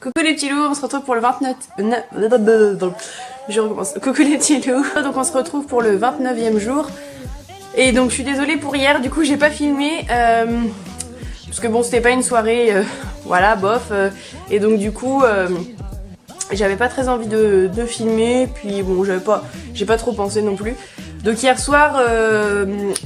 Coucou les petits loups, on se retrouve pour le 29... Je recommence. Coucou les petits loups. Donc on se retrouve pour le 29e jour. Et donc je suis désolée pour hier, du coup j'ai pas filmé. Parce que bon, c'était pas une soirée, voilà, bof. Et donc du coup, j'avais pas très envie de filmer. Puis bon, j'ai pas trop pensé non plus. Donc hier soir,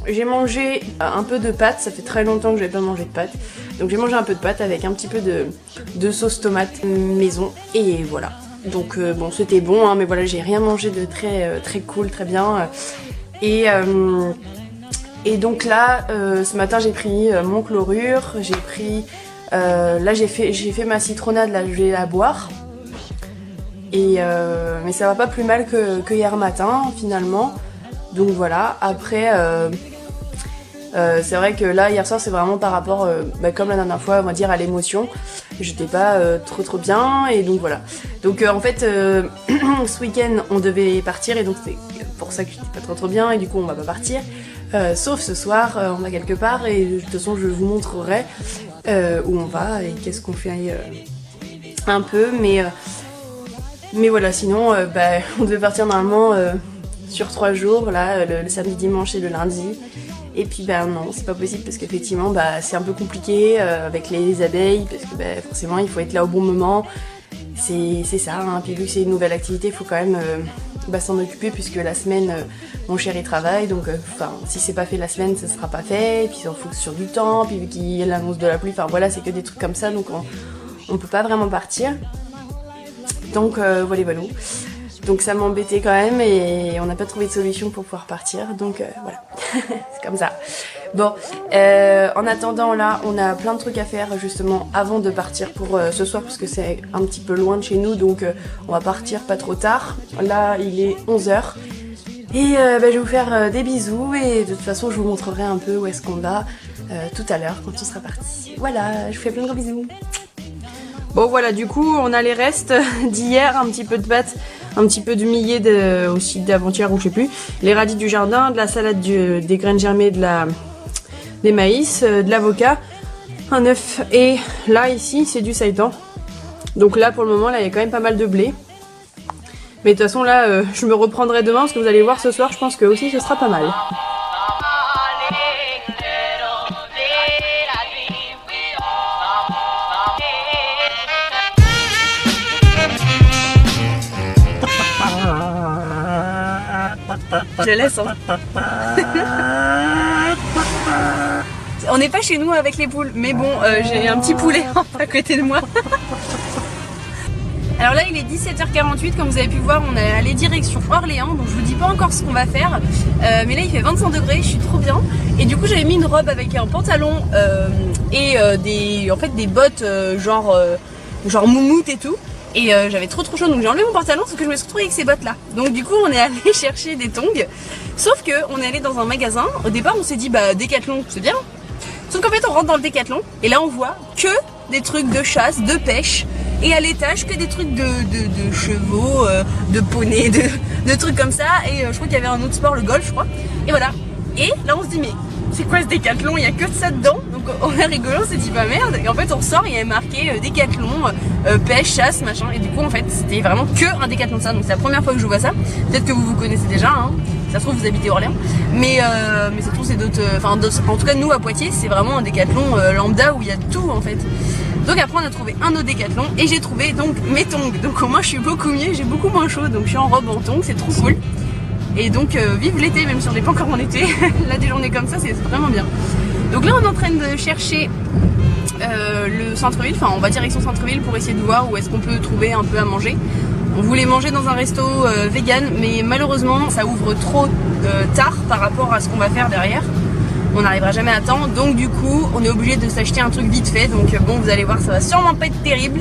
j'ai mangé un peu de pâtes. Ça fait très longtemps que j'avais pas mangé de pâtes. Donc j'ai mangé un peu de pâtes avec un petit peu de sauce tomate maison. Et voilà. Donc bon, c'était bon, hein, mais voilà, j'ai rien mangé de très cool, très bien. Et donc là, ce matin, j'ai pris mon chlorure. J'ai pris... là, j'ai fait ma citronnade, là, je vais la boire. Et mais ça va pas plus mal que hier matin, finalement. Donc voilà, après, c'est vrai que là, hier soir, c'est vraiment par rapport, comme la dernière fois, on va dire, à l'émotion. J'étais pas trop bien, et donc voilà. Donc en fait, ce week-end, on devait partir, et donc c'est pour ça que j'étais pas trop bien, et du coup, on va pas partir. Sauf ce soir, on va quelque part, et de toute façon, je vous montrerai où on va, et qu'est-ce qu'on fait un peu, mais voilà, sinon, on devait partir normalement... sur 3 jours, là, le samedi, dimanche et le lundi. Et puis non, c'est pas possible parce qu'effectivement c'est un peu compliqué avec les abeilles, parce que forcément il faut être là au bon moment. C'est ça, hein. Puis vu que c'est une nouvelle activité, il faut quand même s'en occuper, puisque la semaine mon chéri travaille, donc si c'est pas fait la semaine, ça sera pas fait. Et puis il faut sur du temps, puis vu qu'il y a l'annonce de la pluie, voilà, c'est que des trucs comme ça, donc on peut pas vraiment partir. Donc voilà. Donc ça m'embêtait quand même, et on n'a pas trouvé de solution pour pouvoir partir, donc voilà, c'est comme ça. Bon, en attendant là, on a plein de trucs à faire justement avant de partir pour ce soir, parce que c'est un petit peu loin de chez nous, donc on va partir pas trop tard. Là, il est 11h, et je vais vous faire des bisous, et de toute façon, je vous montrerai un peu où est-ce qu'on va tout à l'heure quand on sera parti. Voilà, je vous fais plein de gros bisous. Bon voilà, du coup, on a les restes d'hier, un petit peu de pâtes, un petit peu de millet aussi d'avant-hier, ou je sais plus, les radis du jardin, de la salade des graines germées, des maïs, de l'avocat, un œuf, et là ici c'est du seitan. Donc là pour le moment, là il y a quand même pas mal de blé. Mais de toute façon là je me reprendrai demain, parce que vous allez voir ce soir, je pense que aussi ce sera pas mal. Je laisse, hein. On n'est pas chez nous avec les poules, mais bon, j'ai un petit poulet à côté de moi. Alors là, il est 17h48, comme vous avez pu voir, on est allé direction Orléans, donc je vous dis pas encore ce qu'on va faire, mais là il fait 25 degrés, je suis trop bien. Et du coup, j'avais mis une robe avec un pantalon et des bottes genre moumoute et tout. Et j'avais trop chaud, donc j'ai enlevé mon pantalon, sauf que je me suis retrouvée avec ces bottes là. Donc du coup on est allé chercher des tongs. Sauf que on est allé dans un magasin. Au départ on s'est dit Décathlon c'est bien. Sauf qu'en fait on rentre dans le Décathlon, et là on voit que des trucs de chasse, de pêche. Et à l'étage que des trucs de chevaux, de poneys, de trucs comme ça. Et je crois qu'il y avait un autre sport, le golf je crois. Et voilà. Et là on se dit mais c'est quoi ce Décathlon? Il y a que de ça dedans. Donc on a rigolé, on s'est dit merde. Et en fait on ressort et il y avait marqué Décathlon, pêche, chasse, machin. Et du coup en fait c'était vraiment que un Décathlon de ça. Donc c'est la première fois que je vois ça. Peut-être que vous connaissez déjà, hein. Ça se trouve vous habitez Orléans. Mais ça se trouve c'est d'autres. En tout cas nous à Poitiers c'est vraiment un Décathlon lambda où il y a tout en fait. Donc après on a trouvé un autre Décathlon, et j'ai trouvé donc mes tongs. Donc au moins je suis beaucoup mieux, j'ai beaucoup moins chaud. Donc je suis en robe en tongs, c'est trop cool. Et donc vive l'été, même si on n'est pas encore en été. Là des journées comme ça c'est vraiment bien. Donc là on est en train de chercher le centre-ville, on va direction centre-ville pour essayer de voir où est-ce qu'on peut trouver un peu à manger. On voulait manger dans un resto vegan, mais malheureusement ça ouvre trop tard par rapport à ce qu'on va faire derrière. On n'arrivera jamais à temps, donc du coup on est obligé de s'acheter un truc vite fait. Donc bon, vous allez voir, ça va sûrement pas être terrible.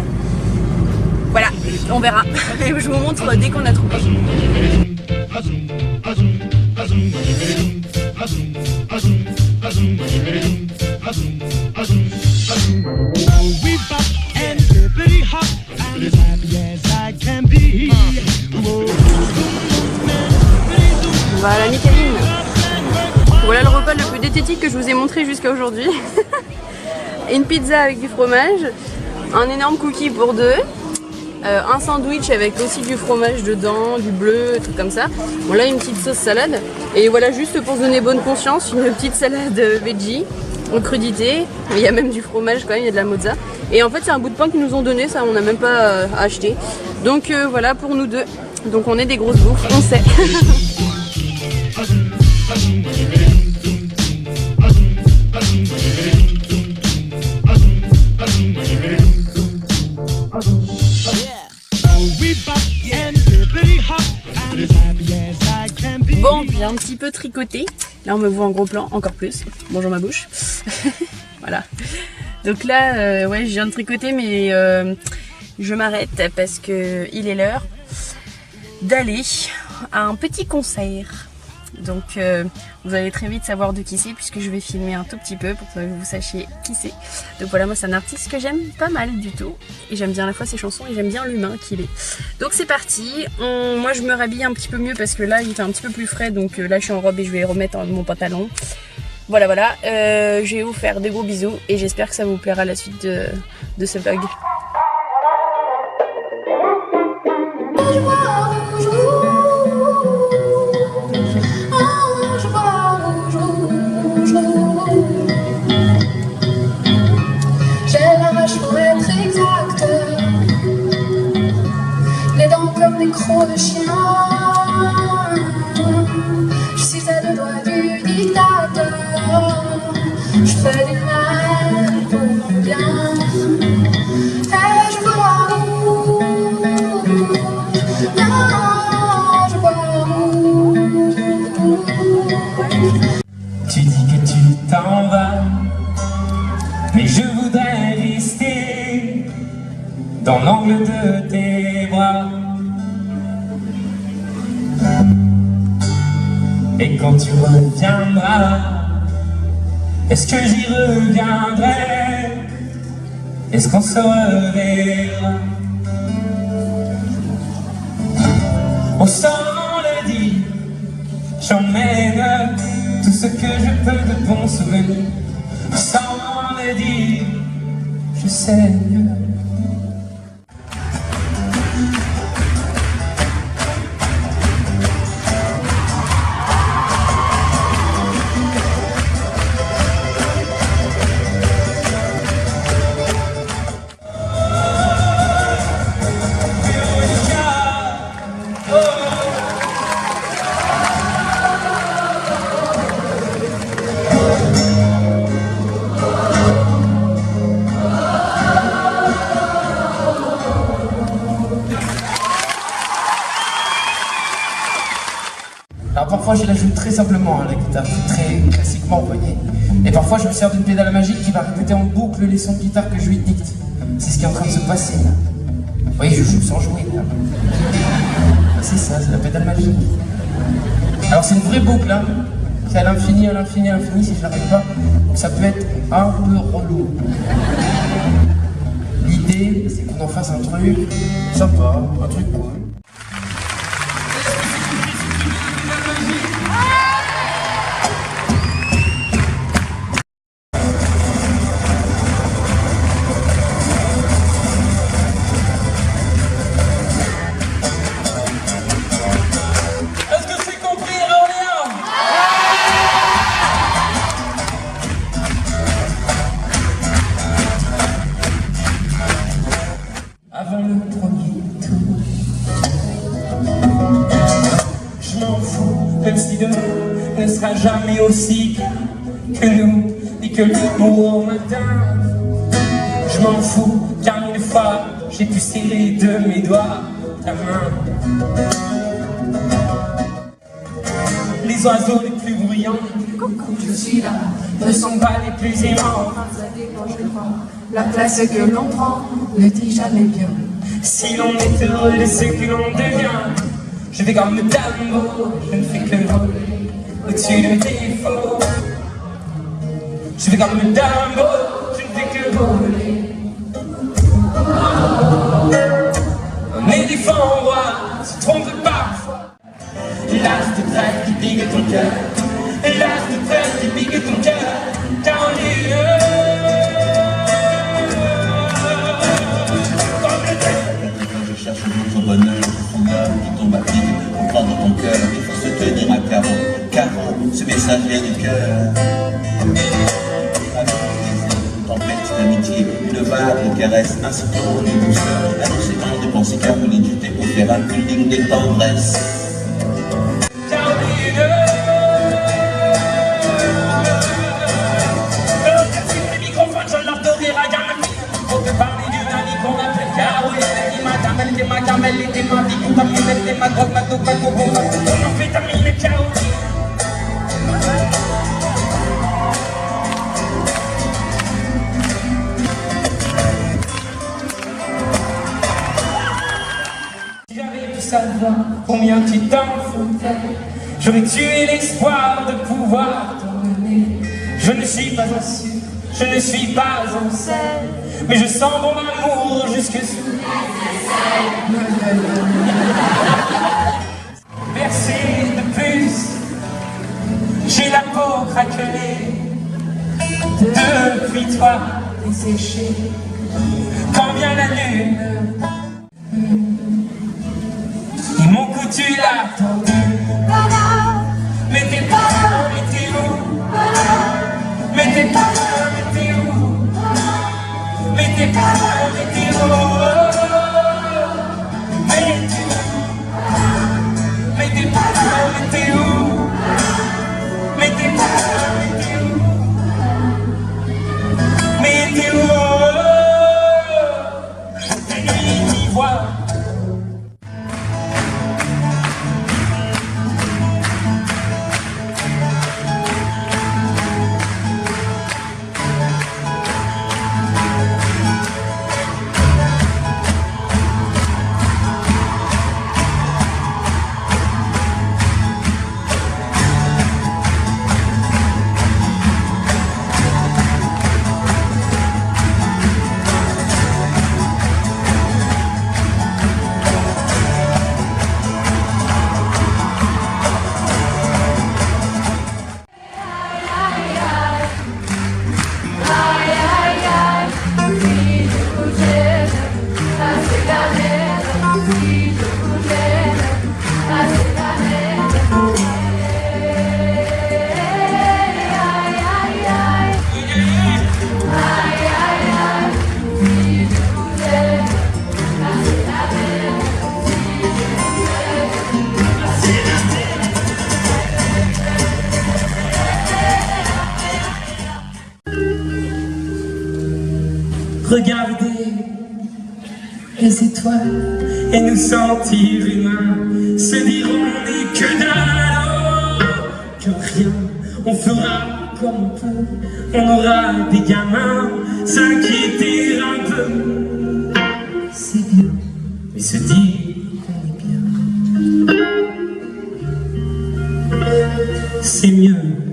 Voilà, on verra. Je vous montre dès qu'on a trouvé. Voilà, Michaeline. Voilà le repas le plus diététique que je vous ai montré jusqu'à aujourd'hui. Une pizza avec du fromage, un énorme cookie pour deux, un sandwich avec aussi du fromage dedans, du bleu, trucs comme ça. Bon là une petite sauce salade. Et voilà, juste pour se donner bonne conscience, une petite salade veggie en crudité. Il y a même du fromage quand même, il y a de la mozza. Et en fait c'est un bout de pain qu'ils nous ont donné, ça on n'a même pas acheté. Donc voilà pour nous deux. Donc on est des grosses bouffes, on sait. Bon, j'ai un petit peu tricoté. Là, on me voit en gros plan, encore plus. Bonjour ma bouche. Voilà. Donc là, ouais, je viens de tricoter, mais je m'arrête parce que il est l'heure d'aller à un petit concert. Donc vous allez très vite savoir de qui c'est puisque je vais filmer un tout petit peu pour que vous sachiez qui c'est. Donc voilà, moi c'est un artiste que j'aime pas mal du tout et j'aime bien à la fois ses chansons et j'aime bien l'humain qu'il est. Donc c'est parti, moi je me rhabille un petit peu mieux parce que là il fait un petit peu plus frais, donc là je suis en robe et je vais remettre mon pantalon. Voilà, je vais vous faire des gros bisous et j'espère que ça vous plaira la suite de ce vlog. Des crocs de chien, je suis à deux doigts du dictateur, je fais du mal pour mon bien, et je vois rouge, non, je vois rouge. Tu dis que tu t'en vas, mais je voudrais rester dans l'angle de tes bras. Et quand tu reviendras, est-ce que j'y reviendrai? Est-ce qu'on se reverra? On s'en le dit, j'emmène tout ce que je peux de bons souvenirs. Sans le dire, je saigne. Alors parfois je la joue très simplement la guitare, très classiquement poignée. Et parfois je me sers d'une pédale magique qui va répéter en boucle les sons de guitare que je lui dicte. C'est ce qui est en train de se passer là. Vous voyez, je joue sans jouer là. C'est ça, c'est la pédale magique. Alors c'est une vraie boucle hein. C'est à l'infini, à l'infini, à l'infini si je n'arrive pas. Donc ça peut être un peu relou. L'idée c'est qu'on en fasse un truc sympa, un truc cool. Avant le premier tour, je m'en fous, même si demain ne sera jamais aussi que nous, et que l'amour au matin. Je m'en fous, car une fois, j'ai pu serrer de mes doigts ta main. Les oiseaux les plus bruyants, coucou, je suis là, ne sont pas les plus aimants. Ça dépend, je crois. La place que l'on prend ne dit jamais bien. Si l'on est heureux de ce que l'on devient, je vais comme le tambour, je ne fais que voler au-dessus de mes défauts. Je vais comme le tambour, je ne fais que voler. Mes défauts, moi, se trompent parfois. L'as de traite qui pique ton cœur, l'as de traite qui pique ton cœur, car on est heureux. ça vient du cœur. Avec une tempête d'amitié, une vague caresse, un cyclone de douceur, un océan de pensée caroline, je t'ai offert un pudding de tendresse. Elle était ma gamelle, elle était ma vie, elle était ma drogue, ma dope, ma coco, ma amphétamine, ciao. Si j'avais pu savoir combien tu t'en foutais, j'aurais tué l'espoir de pouvoir t'emmener. Je ne suis pas un sûr, je ne suis pas un sel, mais je sens mon amour jusque sous Versé de plus, j'ai la peau craquelée depuis toi desséchée. Quand vient la lune et mon cou tu l'as tendu, mais t'es pas là, mais t'es où? Mais t'es pas là, mais t'es où? Mais t'es pas là, mais t'es où? Mais t'es pas là, mais t'es où? Mais t'es pas là, mais t'es où? Mais t'es où? La nuit t'y vois. Regarder les étoiles et nous sentir humains, se dire on n'est que dalle, que rien, on fera comme on peut, on aura des gamins, s'inquiéter un peu, c'est bien, mais se dire qu'on est bien, c'est mieux.